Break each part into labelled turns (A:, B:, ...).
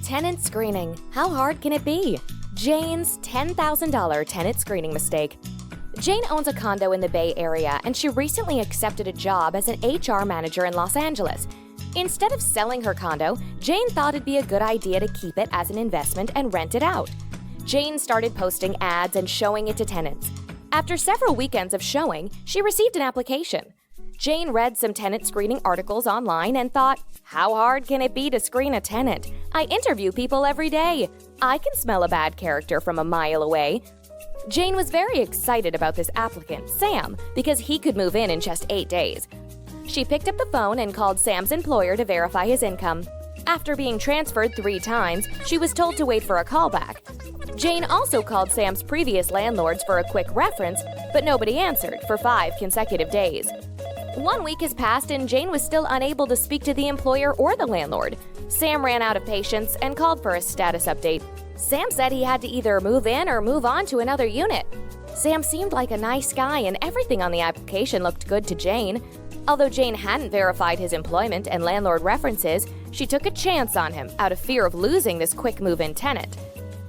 A: Tenant screening. How hard can it be? Jane's $10,000 tenant screening mistake. Jane owns a condo in the Bay Area, and she recently accepted a job as an HR manager in Los Angeles. Instead of selling her condo, Jane thought it'd be a good idea to keep it as an investment and rent it out. Jane started posting ads and showing it to tenants. After several weekends of showing, she received an application. Jane read some tenant screening articles online and thought, how hard can it be to screen a tenant? I interview people every day. I can smell a bad character from a mile away. Jane was very excited about this applicant, Sam, because he could move in just 8 days. She picked up the phone and called Sam's employer to verify his income. After being transferred 3 times, she was told to wait for a callback. Jane also called Sam's previous landlords for a quick reference, but nobody answered for 5 consecutive days. 1 week has passed and Jane was still unable to speak to the employer or the landlord. Sam ran out of patience and called for a status update. Sam said he had to either move in or move on to another unit. Sam seemed like a nice guy and everything on the application looked good to Jane. Although Jane hadn't verified his employment and landlord references, she took a chance on him out of fear of losing this quick move-in tenant.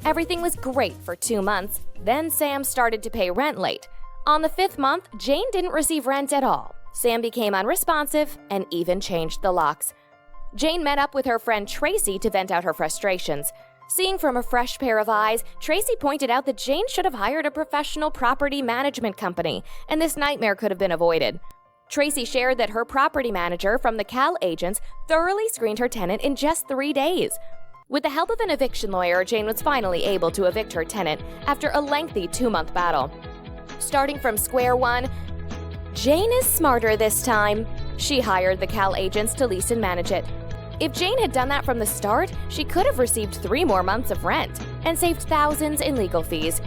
A: Everything was great for 2 months, then Sam started to pay rent late. On the 5th month, Jane didn't receive rent at all. Sam became unresponsive and even changed the locks. Jane met up with her friend Tracy to vent out her frustrations. Seeing from a fresh pair of eyes, Tracy pointed out that Jane should have hired a professional property management company, and this nightmare could have been avoided. Tracy shared that her property manager from the Cal agents thoroughly screened her tenant in just 3 days. With the help of an eviction lawyer, Jane was finally able to evict her tenant after a lengthy 2-month battle. Starting from square one, Jane is smarter this time. She hired the Cal agents to lease and manage it. If Jane had done that from the start, she could have received 3 more months of rent and saved thousands in legal fees.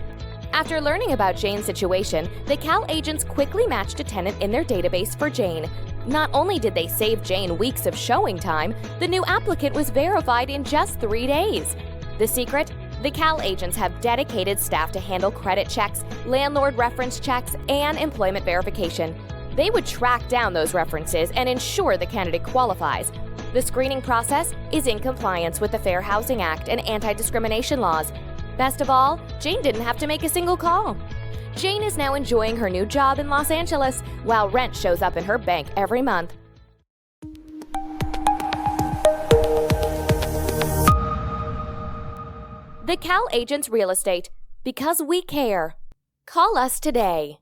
A: After learning about Jane's situation, the Cal agents quickly matched a tenant in their database for Jane. Not only did they save Jane weeks of showing time, the new applicant was verified in just 3 days. The secret? The Cal agents have dedicated staff to handle credit checks, landlord reference checks, and employment verification. They would track down those references and ensure the candidate qualifies. The screening process is in compliance with the Fair Housing Act and anti-discrimination laws. Best of all, Jane didn't have to make a single call. Jane is now enjoying her new job in Los Angeles, while rent shows up in her bank every month. The Cal Agents Real Estate. Because we care. Call us today.